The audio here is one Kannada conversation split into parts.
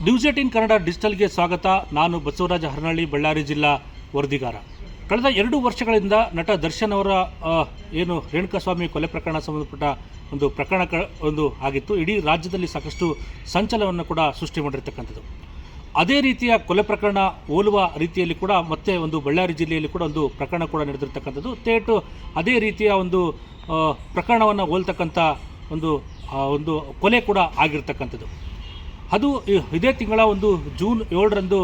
ನ್ಯೂಸ್18 ಕನ್ನಡ ಡಿಜಿಟಲ್ಗೆ ಸ್ವಾಗತ. ನಾನು ಬಸವರಾಜ ಹರನಹಳ್ಳಿ, ಬಳ್ಳಾರಿ ಜಿಲ್ಲಾ ವರದಿಗಾರ. ಕಳೆದ 2 ವರ್ಷಗಳಿಂದ ನಟ ದರ್ಶನ್ ಅವರ ಏನು ರೇಣುಕಾಸ್ವಾಮಿ ಕೊಲೆ ಪ್ರಕರಣ ಸಂಬಂಧಪಟ್ಟ ಒಂದು ಪ್ರಕರಣ ಆಗಿತ್ತು. ಇಡೀ ರಾಜ್ಯದಲ್ಲಿ ಸಾಕಷ್ಟು ಸಂಚಲನವನ್ನು ಕೂಡ ಸೃಷ್ಟಿ ಮಾಡಿರ್ತಕ್ಕಂಥದ್ದು. ಅದೇ ರೀತಿಯ ಕೊಲೆ ಪ್ರಕರಣ ಹೋಲುವ ರೀತಿಯಲ್ಲಿ ಕೂಡ ಮತ್ತೆ ಒಂದು ಬಳ್ಳಾರಿ ಜಿಲ್ಲೆಯಲ್ಲಿ ಕೂಡ ಒಂದು ಪ್ರಕರಣ ಕೂಡ ನಡೆದಿರ್ತಕ್ಕಂಥದ್ದು. ಅದೇ ರೀತಿಯ ಒಂದು ಪ್ರಕರಣವನ್ನು ಹೋಲ್ತಕ್ಕಂಥ ಒಂದು ಕೊಲೆ ಕೂಡ ಆಗಿರ್ತಕ್ಕಂಥದ್ದು. ಅದು ಇದೇ ತಿಂಗಳ ಜೂನ್ 7ರಂದು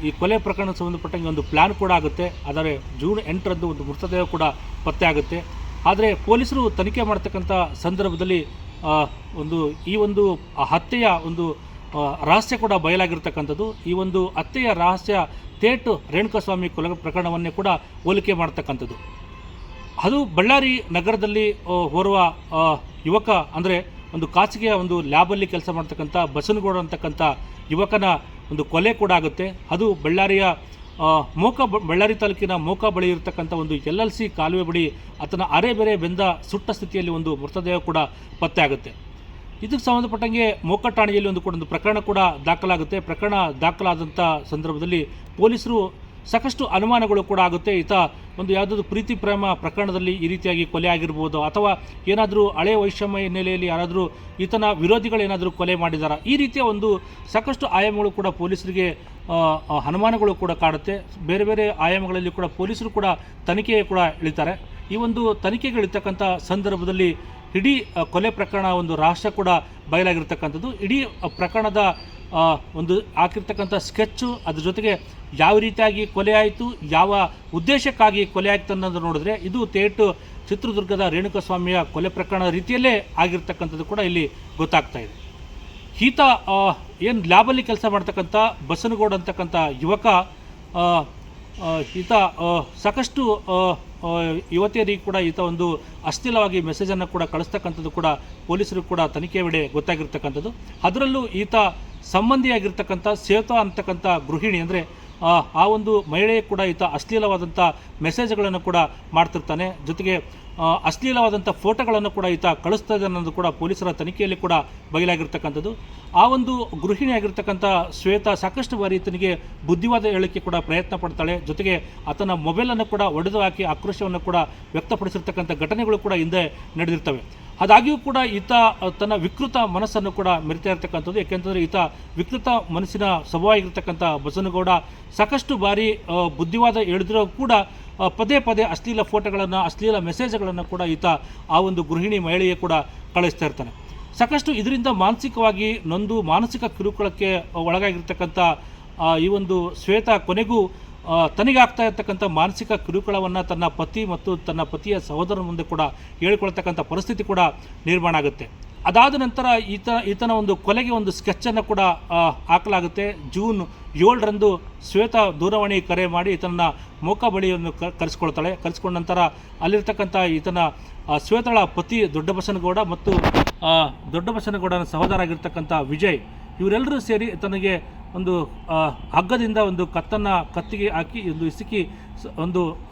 ಈ ಕೊಲೆ ಪ್ರಕರಣ ಸಂಬಂಧಪಟ್ಟಂಗೆ ಒಂದು ಪ್ಲ್ಯಾನ್ ಕೂಡ ಆಗುತ್ತೆ. ಆದರೆ ಜೂನ್ 8ರಂದು ಒಂದು ಮೃತದೇಹ ಕೂಡ ಪತ್ತೆ ಆಗುತ್ತೆ. ಆದರೆ ಪೊಲೀಸರು ತನಿಖೆ ಮಾಡ್ತಕ್ಕಂಥ ಸಂದರ್ಭದಲ್ಲಿ ಈ ಹತ್ಯೆಯ ರಹಸ್ಯ ಕೂಡ ಬಯಲಾಗಿರ್ತಕ್ಕಂಥದ್ದು. ಈ ಹತ್ಯೆಯ ರಹಸ್ಯ ರೇಣುಕಾಸ್ವಾಮಿ ಕೊಲೆ ಪ್ರಕರಣವನ್ನೇ ಕೂಡ ಹೋಲಿಕೆ ಮಾಡ್ತಕ್ಕಂಥದ್ದು. ಅದು ಬಳ್ಳಾರಿ ನಗರದಲ್ಲಿ ಓರ್ವ ಯುವಕ, ಅಂದರೆ ಒಂದು ಖಾಸಗಿಯ ಲ್ಯಾಬಲ್ಲಿ ಕೆಲಸ ಮಾಡ್ತಕ್ಕಂಥ ಬಸನಗೌಡ ಅಂತಕ್ಕಂಥ ಯುವಕನ ಕೊಲೆ ಕೂಡ ಆಗುತ್ತೆ. ಅದು ಬಳ್ಳಾರಿ ತಾಲೂಕಿನ ಮೋಕ ಬಳಿ ಇರತಕ್ಕಂಥ LLC ಕಾಲುವೆ ಬಳಿ ಆತನ ಅರೆ ಬೆಂದ ಸುಟ್ಟ ಸ್ಥಿತಿಯಲ್ಲಿ ಮೃತದೇಹ ಕೂಡ ಪತ್ತೆ ಆಗುತ್ತೆ. ಇದಕ್ಕೆ ಸಂಬಂಧಪಟ್ಟಂಗೆ ಮೋಕ ಠಾಣೆಯಲ್ಲಿ ಒಂದು ಪ್ರಕರಣ ಕೂಡ ದಾಖಲಾಗುತ್ತೆ. ಪ್ರಕರಣ ದಾಖಲಾದಂಥ ಸಂದರ್ಭದಲ್ಲಿ ಪೊಲೀಸರು ಸಾಕಷ್ಟು ಅನುಮಾನಗಳು ಕೂಡ ಆಗುತ್ತೆ. ಯಾವುದಾದ್ರು ಪ್ರೀತಿ ಪ್ರೇಮ ಪ್ರಕರಣದಲ್ಲಿ ಈ ರೀತಿಯಾಗಿ ಕೊಲೆ ಆಗಿರ್ಬೋದು, ಅಥವಾ ಏನಾದರೂ ಹಳೆಯ ವೈಷಮ್ಯ ಹಿನ್ನೆಲೆಯಲ್ಲಿ ಯಾರಾದರೂ ಈತನ ವಿರೋಧಿಗಳೇನಾದರೂ ಕೊಲೆ ಮಾಡಿದಾರಾ, ಈ ರೀತಿಯ ಸಾಕಷ್ಟು ಆಯಾಮಗಳು ಕೂಡ ಪೊಲೀಸರಿಗೆ ಅನುಮಾನಗಳು ಕೂಡ ಕಾಡುತ್ತೆ. ಬೇರೆ ಬೇರೆ ಆಯಾಮಗಳಲ್ಲಿ ಕೂಡ ಪೊಲೀಸರು ಕೂಡ ತನಿಖೆ ಕೂಡ ಇಳಿತಾರೆ. ಈ ತನಿಖೆಗೆ ಇಳಿತಕ್ಕಂಥ ಸಂದರ್ಭದಲ್ಲಿ ಇಡೀ ಕೊಲೆ ಪ್ರಕರಣ ರಹಸ್ಯ ಕೂಡ ಬಯಲಾಗಿರ್ತಕ್ಕಂಥದ್ದು. ಇಡೀ ಪ್ರಕರಣದ ಹಾಕಿರ್ತಕ್ಕಂಥ ಸ್ಕೆಚ್ಚು, ಅದ್ರ ಜೊತೆಗೆ ಯಾವ ರೀತಿಯಾಗಿ ಕೊಲೆ ಆಯಿತು, ಯಾವ ಉದ್ದೇಶಕ್ಕಾಗಿ ಕೊಲೆ ಆಯಿತು ಅನ್ನೋದು ನೋಡಿದ್ರೆ ಇದು ಚಿತ್ರದುರ್ಗದ ರೇಣುಕಾಸ್ವಾಮಿಯ ಕೊಲೆ ಪ್ರಕರಣ ರೀತಿಯಲ್ಲೇ ಆಗಿರ್ತಕ್ಕಂಥದ್ದು ಕೂಡ ಇಲ್ಲಿ ಗೊತ್ತಾಗ್ತಾ ಇದೆ. ಈತ ಏನು ಲ್ಯಾಬಲ್ಲಿ ಕೆಲಸ ಮಾಡ್ತಕ್ಕಂಥ ಬಸನಗೌಡ ಅಂತಕ್ಕಂಥ ಯುವಕ, ಈತ ಸಾಕಷ್ಟು ಯುವತಿಯರಿಗೆ ಕೂಡ ಈತ ಅಶ್ಲೀಲವಾಗಿ ಮೆಸೇಜನ್ನು ಕೂಡ ಕಳಿಸ್ತಕ್ಕಂಥದ್ದು ಕೂಡ ಪೊಲೀಸರು ಕೂಡ ತನಿಖೆ ವೇಳೆ ಗೊತ್ತಾಗಿರ್ತಕ್ಕಂಥದ್ದು. ಅದರಲ್ಲೂ ಈತ ಸಂಬಂಧಿಯಾಗಿರ್ತಕ್ಕಂಥ ಶ್ವೇತಾ ಅಂತಕ್ಕಂಥ ಗೃಹಿಣಿ, ಅಂದರೆ ಆ ಮಹಿಳೆಯೇ ಕೂಡ ಈತ ಅಶ್ಲೀಲವಾದಂಥ ಮೆಸೇಜ್ಗಳನ್ನು ಕೂಡ ಮಾಡ್ತಿರ್ತಾನೆ. ಜೊತೆಗೆ ಅಶ್ಲೀಲವಾದಂಥ ಫೋಟೋಗಳನ್ನು ಕೂಡ ಈತ ಕಳಿಸ್ತಾ ಇದೆ ಅನ್ನೋದು ಕೂಡ ಪೊಲೀಸರ ತನಿಖೆಯಲ್ಲಿ ಕೂಡ ಬಯಲಾಗಿರ್ತಕ್ಕಂಥದ್ದು. ಆ ಗೃಹಿಣಿಯಾಗಿರ್ತಕ್ಕಂಥ ಶ್ವೇತಾ ಸಾಕಷ್ಟು ಬಾರಿ ಈತನಿಗೆ ಬುದ್ಧಿವಾದ ಹೇಳೋಕ್ಕೆ ಕೂಡ ಪ್ರಯತ್ನ ಪಡ್ತಾಳೆ. ಜೊತೆಗೆ ಆತನ ಮೊಬೈಲನ್ನು ಕೂಡ ಒಡೆದು ಹಾಕಿ ಆಕ್ರೋಶವನ್ನು ಕೂಡ ವ್ಯಕ್ತಪಡಿಸಿರ್ತಕ್ಕಂಥ ಘಟನೆಗಳು ಕೂಡ ಹಿಂದೆ ನಡೆದಿರ್ತವೆ. ಅದಾಗಿಯೂ ಕೂಡ ಈತ ತನ್ನ ವಿಕೃತ ಮನಸ್ಸನ್ನು ಕೂಡ ಮೆರಿತಾ ಇರ್ತಕ್ಕಂಥದ್ದು. ಯಾಕೆಂತಂದರೆ ಈತ ವಿಕೃತ ಮನಸ್ಸಿನ ಸ್ವಭಾವವಾಗಿರ್ತಕ್ಕಂಥ ಬಸನಗೌಡ ಸಾಕಷ್ಟು ಬಾರಿ ಬುದ್ಧಿವಾದ ಹೇಳಿದ್ರೂ ಕೂಡ ಪದೇ ಅಶ್ಲೀಲ ಫೋಟೋಗಳನ್ನು, ಅಶ್ಲೀಲ ಮೆಸೇಜ್ಗಳನ್ನು ಕೂಡ ಈತ ಆ ಗೃಹಿಣಿ ಮಹಿಳೆಯೇ ಕೂಡ ಕಳಿಸ್ತಾ ಇರ್ತಾನೆ. ಸಾಕಷ್ಟು ಇದರಿಂದ ಮಾನಸಿಕವಾಗಿ ನೊಂದು ಮಾನಸಿಕ ಕಿರುಕುಳಕ್ಕೆ ಒಳಗಾಗಿರ್ತಕ್ಕಂಥ ಈ ಶ್ವೇತಾ ಕೊನೆಗೂ ತನಗಾಗ್ತಾ ಇರ್ತಕ್ಕಂಥ ಮಾನಸಿಕ ಕಿರುಕುಳವನ್ನು ತನ್ನ ಪತಿ ಮತ್ತು ತನ್ನ ಪತಿಯ ಸಹೋದರನ ಮುಂದೆ ಕೂಡ ಹೇಳಿಕೊಳ್ತಕ್ಕಂಥ ಪರಿಸ್ಥಿತಿ ಕೂಡ ನಿರ್ಮಾಣ ಆಗುತ್ತೆ. ಅದಾದ ನಂತರ ಈತನ ಕೊಲೆಗೆ ಸ್ಕೆಚ್ಚನ್ನು ಕೂಡ ಹಾಕಲಾಗುತ್ತೆ. ಜೂನ್ 7ರಂದು ಶ್ವೇತಾ ದೂರವಾಣಿ ಕರೆ ಮಾಡಿ ಈತನ ಮೋಕ ಬಳಿಯನ್ನು ಕರೆಸ್ಕೊಂಡ ನಂತರ ಅಲ್ಲಿರ್ತಕ್ಕಂಥ ಈತನ ಶ್ವೇತಳ ಪತಿ ದೊಡ್ಡ ಬಸನಗೌಡ ಮತ್ತು ದೊಡ್ಡ ಬಸನಗೌಡನ ಸಹೋದರ ಆಗಿರ್ತಕ್ಕಂಥ ವಿಜಯ್, ಇವರೆಲ್ಲರೂ ಸೇರಿ ತನಗೆ ಹಗ್ಗದಿಂದ ಕತ್ತಿಗೆ ಹಾಕಿ ಇಸುಕಿ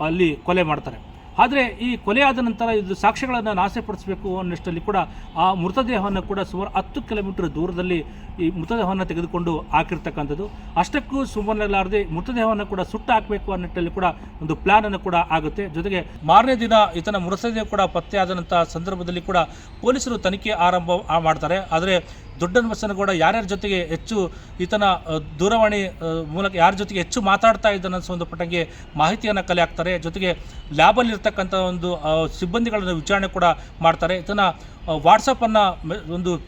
ಅಲ್ಲಿ ಕೊಲೆ ಮಾಡ್ತಾರೆ. ಆದರೆ ಈ ಕೊಲೆ ಆದ ನಂತರ ಇದು ಸಾಕ್ಷ್ಯಗಳನ್ನು ನಾಶಪಡಿಸಬೇಕು ಅನ್ನೋಷ್ಟರಲ್ಲಿ ಕೂಡ ಆ ಮೃತದೇಹವನ್ನು ಕೂಡ ಸುಮಾರು 10 ಕಿಲೋಮೀಟರ್ ದೂರದಲ್ಲಿ ಈ ಮೃತದೇಹವನ್ನು ತೆಗೆದುಕೊಂಡು ಹಾಕಿರ್ತಕ್ಕಂಥದ್ದು. ಅಷ್ಟಕ್ಕೂ ಸುಮ್ಮನಿರಲಾರದೆ ಮೃತದೇಹವನ್ನು ಕೂಡ ಸುಟ್ಟು ಹಾಕಬೇಕು ಅನ್ನೋಷ್ಟರಲ್ಲಿ ಕೂಡ ಪ್ಲಾನನ್ನು ಕೂಡ ಆಗುತ್ತೆ. ಜೊತೆಗೆ ಮಾರನೇ ದಿನ ಈತನ ಮೃತದೇಹ ಕೂಡ ಪತ್ತೆಯಾದ ನಂತರ ಸಂದರ್ಭದಲ್ಲಿ ಕೂಡ ಪೊಲೀಸರು ತನಿಖೆ ಆರಂಭ ಮಾಡ್ತಾರೆ. ಆದರೆ ದೊಡ್ಡ ಬಸನಗೌಡ ಯಾರ್ಯಾರ ಜೊತೆಗೆ ಹೆಚ್ಚು ಈತನ ದೂರವಾಣಿ ಮೂಲಕ ಯಾರ ಜೊತೆಗೆ ಹೆಚ್ಚು ಮಾತಾಡ್ತಾ ಇದ್ದಾನೆ ಸಂಬಂಧಪಟ್ಟಂಗೆ ಮಾಹಿತಿಯನ್ನು ಕಲೆ ಹಾಕ್ತಾರೆ. ಜೊತೆಗೆ ಲ್ಯಾಬಲ್ಲಿ ಇರ್ತಕ್ಕಂಥ ಸಿಬ್ಬಂದಿಗಳನ್ನು ವಿಚಾರಣೆ ಕೂಡ ಮಾಡ್ತಾರೆ. ಈತನ ವಾಟ್ಸಪ್ಪನ್ನು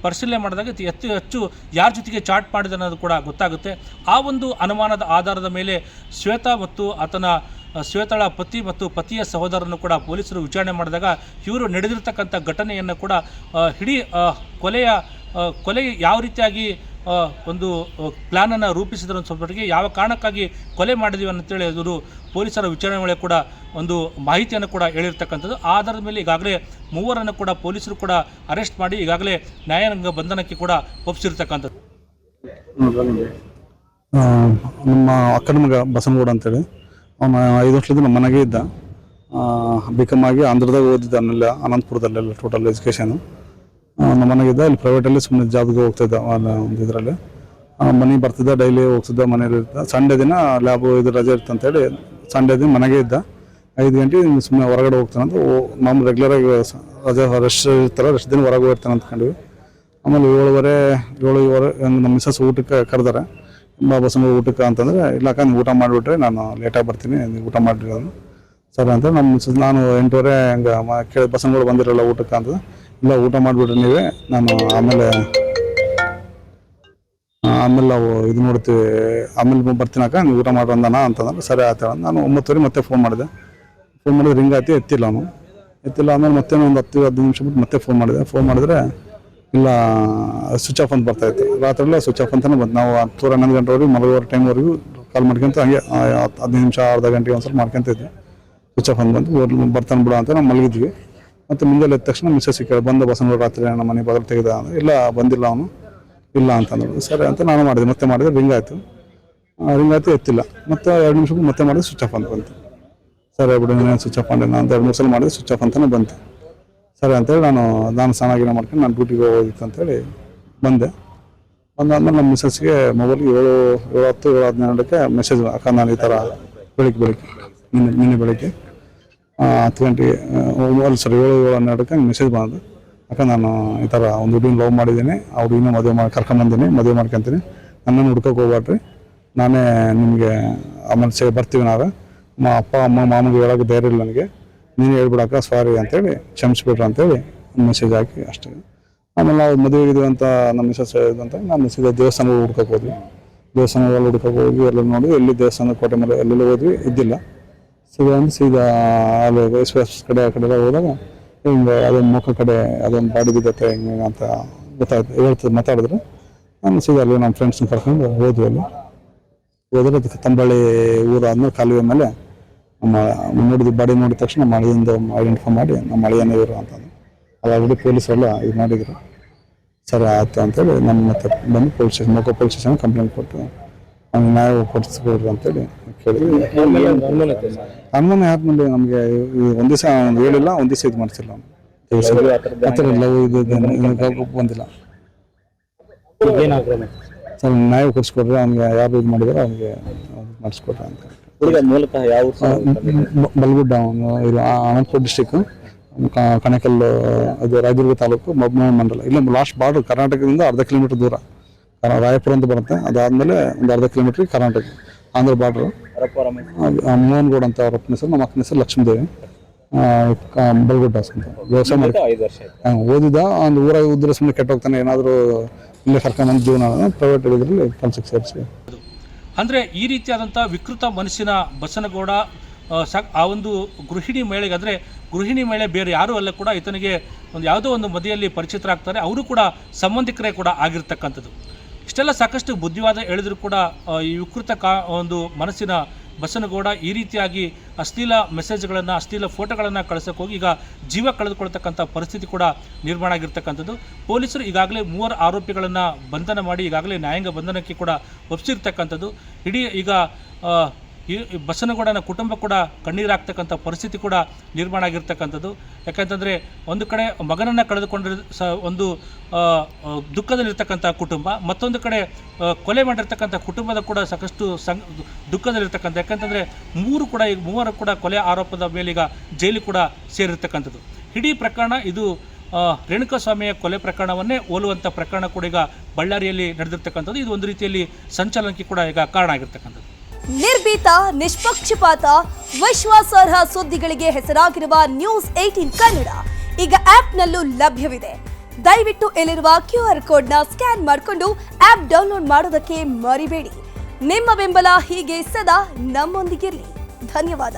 ಪರಿಶೀಲನೆ ಮಾಡಿದಾಗ ಹೆಚ್ಚು ಯಾರ ಜೊತೆಗೆ ಚಾಟ್ ಮಾಡಿದೆ ಅನ್ನೋದು ಕೂಡ ಗೊತ್ತಾಗುತ್ತೆ. ಆ ಅನುಮಾನದ ಆಧಾರದ ಮೇಲೆ ಶ್ವೇತಾ ಮತ್ತು ಶ್ವೇತಳ ಪತಿ ಮತ್ತು ಪತಿಯ ಸಹೋದರನ್ನು ಕೂಡ ಪೊಲೀಸರು ವಿಚಾರಣೆ ಮಾಡಿದಾಗ ಇವರು ನಡೆದಿರ್ತಕ್ಕಂಥ ಘಟನೆಯನ್ನು ಕೂಡ ಇಡೀ ಕೊಲೆಗೆ ಯಾವ ರೀತಿಯಾಗಿ ಪ್ಲ್ಯಾನನ್ನು ರೂಪಿಸಿದ್ರು ಅನ್ನೋದಕ್ಕೆ, ಯಾವ ಕಾರಣಕ್ಕಾಗಿ ಕೊಲೆ ಮಾಡಿದೀವಿ ಅಂತೇಳಿ ಅವರು ಪೊಲೀಸರ ವಿಚಾರಣೆ ವೇಳೆ ಕೂಡ ಮಾಹಿತಿಯನ್ನು ಕೂಡ ಹೇಳಿರ್ತಕ್ಕಂಥದ್ದು. ಆಧಾರದ ಮೇಲೆ ಈಗಾಗಲೇ 3 ಕೂಡ ಪೊಲೀಸರು ಕೂಡ ಅರೆಸ್ಟ್ ಮಾಡಿ ಈಗಾಗಲೇ ನ್ಯಾಯಾಂಗ ಬಂಧನಕ್ಕೆ ಕೂಡ ಒಪ್ಪಿಸಿರ್ತಕ್ಕಂಥದ್ದು. ನಮ್ಮ ಅಕ್ಕನ ಮಗ ಬಸನಗೌಡ ಅಂತೇಳಿ ಅವನು 5 ವರ್ಷದಿಂದ ನಮ್ಮ ಮನೆಗೆ ಇದ್ದ. ಬಿಕಮ್ ಆಗಿ ಆಂಧ್ರದಾಗ ಓದಿದ್ದಾನೆಲ್ಲ, ಅನಂತಪುರದಲ್ಲೆಲ್ಲ ಟೋಟಲ್ ಎಜುಕೇಷನು. ನಮ್ಮ ಮನೆಗಿದ್ದ ಇಲ್ಲಿ ಪ್ರೈವೇಟಲ್ಲಿ ಸುಮ್ಮನೆ ಜಾಬ್ಗೆ ಹೋಗ್ತಾಯಿದ್ದ ಒಂದು ಇದರಲ್ಲಿ. ಮನೆಗೆ ಬರ್ತಿದ್ದ, ಡೈಲಿ ಹೋಗ್ತಿದ್ದ, ಮನೇಲಿ ಇರ್ತಿದ್ದ. ಸಂಡೇ ದಿನ ಲ್ಯಾಬ್ ಇದು ರಜೆ ಇರ್ತಂತೇಳಿ ಸಂಡೇ ದಿನ ಮನೆಗೆ ಇದ್ದ. 5 ಗಂಟೆಗೆ ಸುಮ್ಮನೆ ಹೊರಗಡೆ ಹೋಗ್ತಾನಂತ. ನಮ್ಮ ರೆಗ್ಯುಲರಾಗಿ ರಜೆ ರಶ್ ಇರ್ತಾರೆ, ರಶ್ ದಿನ ಹೊರಗೆ ಹೋಗ್ತಾನೆ ಅಂದ್ಕೊಂಡ್ವಿ. ಆಮೇಲೆ 7:30 ನಮ್ಮ ಮಿಸಸ್ ಊಟಕ್ಕೆ ಕರೆದಾರೆ, ಬಸವನ ಊಟಕ್ಕೆ ಅಂತಂದರೆ, ಇಲ್ಲಕ್ಕ ನೀವು ಊಟ ಮಾಡಿಬಿಟ್ರೆ ನಾನು ಲೇಟಾಗಿ ಬರ್ತೀನಿ, ನೀವು ಊಟ ಮಾಡಿರಿ ಅದನ್ನು ಸರಿ ಅಂತ. ನಮ್ಮ ಮಿಸಸ್ ನಾನು 8:30 ಹಂಗೆ ಕೇಳಿ ಬಸವನಗಳು ಬಂದಿರಲ್ಲ ಊಟಕ್ಕೆ ಅಂತ. ಇಲ್ಲ, ಊಟ ಮಾಡಿಬಿಟ್ರೆ ನೀವೇ, ನಾನು ಆಮೇಲೆ ನಾವು ಇದು ನೋಡ್ತೀವಿ, ಆಮೇಲೆ ಬರ್ತೀನಕ್ಕ, ನೀವು ಊಟ ಮಾಡ್ರಿ ಅಂದಾನ ಅಂತಂದ್ರೆ ಸರಿ ಆಯ್ತು. ನಾನು 9:30 ಮತ್ತೆ ಫೋನ್ ಮಾಡಿದೆ ರಿಂಗ್ ಆಯ್ತು, ಎತ್ತಿಲ್ಲ ಅವನು. ಆಮೇಲೆ ಮತ್ತೆ ಒಂದು 10-15 ನಿಮಿಷ ಬಿಟ್ಟು ಮತ್ತೆ ಫೋನ್ ಮಾಡಿದ್ರೆ ಇಲ್ಲ, ಸ್ವಿಚ್ ಆಫ್ ಅಂತ ಬರ್ತಾಯಿತ್ತು. ರಾತ್ರಿಯೆಲ್ಲ ಸ್ವಿಚ್ ಆಫ್ ಅಂತಲೇ ಬಂತು. ನಾವು 10-11 ಗಂಟೆವರೆಗೂ ಮಲಗುವ ಟೈಮ್ವರೆಗೂ ಕಾಲ್ ಮಾಡ್ಕೊಂತ ಹಂಗೆ 15 ನಿಮಿಷ ಅರ್ಧ ಗಂಟೆಗೆ ಒಂದ್ಸಲ ಮಾಡ್ಕೊಂತ ಇದ್ವಿ. ಸ್ವಿಚ್ ಆಫ್ ಅಂತ ಬಂತು. ಬರ್ತಾನೆ ಬಿಡ ಅಂತ ನಾವು ಮಲಗಿದ್ವಿ. ಮತ್ತು ಮುಂಜಾನೆ ಎದ್ದ ತಕ್ಷಣ ಮಿಸ್ಸಸ್ ಕೇಳಿ, ಬಂದ ಬಸವನಗೌಡ ರಾತ್ರಿ ನಮ್ಮ ಮನೆ ಬಾಗಿಲು ತೆಗೆದ ಅಂದರೆ, ಇಲ್ಲ ಬಂದಿಲ್ಲ ಅವನು, ಇಲ್ಲ ಅಂತಂದ್ರು. ಸರಿ ಅಂತ ನಾನು ಮಾಡಿದೆ, ಮತ್ತೆ ಮಾಡಿದೆ, ರಿಂಗ್ ಆಯಿತು, ಎತ್ತಿಲ್ಲ. ಮತ್ತು 2 ನಿಮಿಷಕ್ಕೆ ಮತ್ತೆ ಮಾಡಿದ್ರೆ ಸ್ವಿಚ್ ಆಫ್ ಅಂತ ಬಂತು. ಸರಿ ಬಿಡು, ನಾನು ಸ್ವಿಚ್ ಆಫ್ ಮಾಡಿ ನಾನು 2-3 ಸಲ ಮಾಡಿದ್ರೆ ಸ್ವಿಚ್ ಆಫ್ ಅಂತಲೇ ಬಂತು. ಸರಿ ಅಂತೇಳಿ ನಾನು ಸ್ನಾನ ಮಾಡ್ಕೊಂಡು ನಾನು ಡ್ಯೂಟಿಗೆ ಹೋಗಿತ್ತು ಅಂತೇಳಿ ಬಂದಾದ್ಮೇಲೆ ನಮ್ಮ ಮಿಸ್ಸಸ್ಗೆ ಮೊಬೈಲ್ಗೆ 7:10, 7:15ಕ್ಕೆ ಮೆಸೇಜ್, ಅಕ್ಕ ನಾನು ಈ ಥರ ಬೆಳಿಗ್ಗೆ ನಿನ್ನೆ ಬೆಳಿಗ್ಗೆ 10 ಗಂಟೆಗೆ 7:12ಕ್ಕೆ ಮೆಸೇಜ್ ಬಂದು, ಅಕ್ಕ ನಾನು ಈ ಥರ ಒಂದು ಹುಡುಗಿನ ಲವ್ ಮಾಡಿದ್ದೀನಿ, ಆ ಹುಡುಗಿನ ಮದುವೆ ಮಾಡ್ಕೊತೀನಿ, ನನ್ನನ್ನು ಹುಡ್ಕೋಕೆ ಹೋಗ್ಬೇಡ್ರಿ, ನಾನೇ ನಿಮಗೆ ಆಮೇಲೆ ಬರ್ತೀವಿ. ನಾವು ಅಪ್ಪ ಅಮ್ಮ ಮಾಮಗೆ ಹೇಳೋಕೆ ಧೈರ್ಯ ಇಲ್ಲ ನನಗೆ, ನೀನು ಹೇಳ್ಬಿಡಕ್ಕ, ಸಾರಿ ಅಂತೇಳಿ ಕ್ಷಮಿಸ್ಬಿಟ್ರು ಅಂತೇಳಿ ಮೆಸೇಜ್ ಹಾಕಿ ಅಷ್ಟೇ. ಆಮೇಲೆ ನಾವು ಮದುವೆಗಿದ್ದೀವಿ ಅಂತ ನಮ್ಮ ಮಿಸಸ್ ಹೇಳಿದಂತ ನಾನು ಸೀದಾ ದೇವಸ್ಥಾನಗಳು ಹುಡ್ಕೋಕೆ ಹೋದ್ವಿ. ಎಲ್ಲ ನೋಡಿ, ಎಲ್ಲಿ ದೇವಸ್ಥಾನ ಕೋಟೆ ಮೇಲೆ ಎಲ್ಲೆಲ್ಲ ಹೋದ್ವಿ, ಇದ್ದಿಲ್ಲ. ಸೀದಾ ಅಲ್ಲಿ ಎಕ್ಸ್ಪ್ರೆಸ್ ಕಡೆ ಆ ಕಡೆ ಎಲ್ಲ ಹೋದಾಗ ಹಿಂಗೆ ಅದೊಂದು ಮುಖ ಕಡೆ ಅದೊಂದು ಬಾಡಿ ಬಿದ್ದತ್ತೆ ಹಿಂಗೆ ಅಂತ ಗೊತ್ತಾಯ್ತು, ಮಾತಾಡಿದ್ರು. ನಾನು ಸೀದಾ ಅಲ್ಲಿ ನಮ್ಮ ಫ್ರೆಂಡ್ಸ್ನ ಕರ್ಕೊಂಡು ಹೋದ್ವಿ. ಹೋದ್ರೆ ಅದಕ್ಕೆ ತಂಬಳ್ಳಿ ಊರು ಆದ್ಮೇಲೆ ಕಾಲುವೆ ಮೇಲೆ ಬಾಡಿ ನೋಡಿದ ತಕ್ಷಣ ನಮ್ಮ ಮಳೆಯಿಂದ ಐಡೆಂಟಿಫೈ ಮಾಡಿ ನಮ್ಮ ಮಳೆಯನ್ನೇ ಇವರು ಅಂತಂದು. ಅದಾಗ್ಬಿಟ್ಟು ಪೊಲೀಸರೆಲ್ಲ ಇದು ಮಾಡಿದ್ರು. ಸರಿ ಆಯ್ತು ಅಂತೇಳಿ ನಮ್ಮ ಮತ್ತೆ ಬಂದು ಪೊಲೀಸ್ ಸ್ಟೇಷನ್ ಕಂಪ್ಲೇಂಟ್ ಕೊಟ್ಟು ಅವ್ನಿಗೆ ನ್ಯಾಯ ಕೊಡಿಸ್ಕೊಡ್ರಿ ಅಂತೇಳಿ ಕೇಳಿದ್ವಿ. ಅನುಮಾನ ಯಾಕೆ ನಮಗೆ ಒಂದು ದಿವಸ ಹೇಳಿಲ್ಲ, ಒಂದು ದಿವಸ ಇದು ಮಾಡ್ತಿಲ್ಲ, ಆ ಥರ ಲವ್ ಇದು ಬಂದಿಲ್ಲ. ಸರ್ ನ್ಯಾಯ ಕೊಡಿಸ್ಕೊಡ್ರಿ, ಅವ್ನಿಗೆ ಯಾರು ಇದು ಮಾಡಿದಾರೆ ಅವ್ನಿಗೆ ಮಾಡಿಸ್ಕೊಡ್ರಿ ಅಂತ. ಬಲ್ಗುಡ್ಡ, ಇದು ಅನಂತಪುರ ಡಿಸ್ಟಿಕ್, ಕಣಕಲ್, ಅದು ರಾಯದುರ್ಗ ತಾಲೂಕು, ಮಬ್ನ ಮಂಡಲ. ಇಲ್ಲ ಲಾಸ್ಟ್ ಬಾರ್ಡರ್ ಕರ್ನಾಟಕದಿಂದ 1/2 ಕಿಲೋಮೀಟರ್ ದೂರ ರಾಯಪುರ ಅಂತ ಬರುತ್ತೆ. ಅದಾದಮೇಲೆ ಒಂದು 1/2 ಕಿಲೋಮೀಟ್ರ್ ಕರ್ನಾಟಕ ಆಂಧ್ರ ಬಾರ್ಡ್ರು. ಮೋಹನ್ಗೌಡ ಅಂತ ಅವ್ರ ಅಪ್ಪನ ಹೆಸರು, ನಮ್ಮ ಅಕ್ಕನ ಹೆಸರು ಲಕ್ಷ್ಮೀದೇವಿ. ಬಲ್ಗುಡ್ಡ ಅಂತ ವ್ಯವಸಾಯ ಮಾಡಿ ಓದಿದ. ಒಂದು ಊರಾಗ ಉದ್ದರೆ ಸುಮ್ಮನೆ ಕೆಟ್ಟ ಹೋಗ್ತಾನೆ, ಏನಾದರೂ ಇಲ್ಲೇ ಕರ್ಕೊಂಡ್ಬಂದು ಜೀವನ ಪ್ರೈವೇಟ್ ಇದರಲ್ಲಿ ಕೆಲಸಕ್ಕೆ ಸೇರಿಸಿ. ಅಂದರೆ ಈ ರೀತಿಯಾದಂಥ ವಿಕೃತ ಮನಸ್ಸಿನ ಬಸನಗೌಡ ಆ ಒಂದು ಗೃಹಿಣಿ ಮಹಿಳೆಗೆ, ಅಂದರೆ ಗೃಹಿಣಿ ಮಹಿಳೆ ಬೇರೆ ಯಾರೂ ಅಲ್ಲ ಕೂಡ ಈತನಿಗೆ ಒಂದು ಯಾವುದೋ ಒಂದು ಮದುವೆಯಲ್ಲಿ ಪರಿಚಿತರಾಗ್ತಾರೆ, ಅವರು ಕೂಡ ಸಂಬಂಧಿಕರೇ ಕೂಡ ಆಗಿರ್ತಕ್ಕಂಥದ್ದು. ಇಷ್ಟೆಲ್ಲ ಸಾಕಷ್ಟು ಬುದ್ಧಿವಾದ ಹೇಳಿದ್ರು ಕೂಡ ಈ ವಿಕೃತ ಒಂದು ಮನಸ್ಸಿನ ಬಸನಗೌಡ ಈ ರೀತಿಯಾಗಿ ಅಶ್ಲೀಲ ಮೆಸೇಜ್ಗಳನ್ನು, ಅಶ್ಲೀಲ ಫೋಟೋಗಳನ್ನು ಕಳಿಸೋಕೆ ಹೋಗಿ ಈಗ ಜೀವ ಕಳೆದುಕೊಳ್ತಕ್ಕಂಥ ಪರಿಸ್ಥಿತಿ ಕೂಡ ನಿರ್ಮಾಣ ಆಗಿರ್ತಕ್ಕಂಥದ್ದು. ಪೊಲೀಸರು ಈಗಾಗಲೇ 3 ಆರೋಪಿಗಳನ್ನು ಬಂಧನ ಮಾಡಿ ಈಗಾಗಲೇ ನ್ಯಾಯಾಂಗ ಬಂಧನಕ್ಕೆ ಕೂಡ ಒಪ್ಪಿಸಿರ್ತಕ್ಕಂಥದ್ದು. ಇಡೀ ಈಗ ಈ ಬಸನಗೌಡನ ಕುಟುಂಬ ಕೂಡ ಕಣ್ಣೀರಾಗ್ತಕ್ಕಂಥ ಪರಿಸ್ಥಿತಿ ಕೂಡ ನಿರ್ಮಾಣ ಆಗಿರ್ತಕ್ಕಂಥದ್ದು. ಯಾಕಂತಂದರೆ ಒಂದು ಕಡೆ ಮಗನನ್ನು ಕಳೆದುಕೊಂಡಿರೋ ಒಂದು ದುಃಖದಲ್ಲಿರ್ತಕ್ಕಂಥ ಕುಟುಂಬ, ಮತ್ತೊಂದು ಕಡೆ ಕೊಲೆ ಮಾಡಿರ್ತಕ್ಕಂಥ ಕುಟುಂಬದ ಕೂಡ ಸಾಕಷ್ಟು ದುಃಖದಲ್ಲಿರ್ತಕ್ಕಂಥ. ಯಾಕಂತಂದರೆ ಮೂವರು ಕೂಡ ಕೊಲೆ ಆರೋಪದ ಮೇಲೀಗ ಜೈಲು ಕೂಡ ಸೇರಿರ್ತಕ್ಕಂಥದ್ದು. ಇಡೀ ಪ್ರಕರಣ ಇದು ರೇಣುಕಾಸ್ವಾಮಿಯ ಕೊಲೆ ಪ್ರಕರಣವನ್ನೇ ಹೋಲುವಂಥ ಪ್ರಕರಣ ಕೂಡ ಈಗ ಬಳ್ಳಾರಿಯಲ್ಲಿ ನಡೆದಿರ್ತಕ್ಕಂಥದ್ದು. ಇದು ಒಂದು ರೀತಿಯಲ್ಲಿ ಸಂಚಲನಕ್ಕೆ ಕೂಡ ಈಗ ಕಾರಣ ಆಗಿರ್ತಕ್ಕಂಥದ್ದು. ನಿರ್ಭೀತ, ನಿಷ್ಪಕ್ಷಪಾತ, ವಿಶ್ವಾಸಾರ್ಹ ಸುದ್ದಿಗಳಿಗೆ ಹೆಸರಾಗಿರುವ ನ್ಯೂಸ್ 18 ಕನ್ನಡ ಈಗ ಆಪ್ನಲ್ಲೂ ಲಭ್ಯವಿದೆ. ದಯವಿಟ್ಟು ಇಲ್ಲಿರುವ QR ಕೋಡ್ನ ಸ್ಕ್ಯಾನ್ ಮಾಡಿಕೊಂಡು ಆಪ್ ಡೌನ್ಲೋಡ್ ಮಾಡೋದಕ್ಕೆ ಮರಿಬೇಡಿ. ನಿಮ್ಮ ಬೆಂಬಲ ಹೀಗೆ ಸದಾ ನಮ್ಮೊಂದಿಗಿರಲಿ. ಧನ್ಯವಾದ.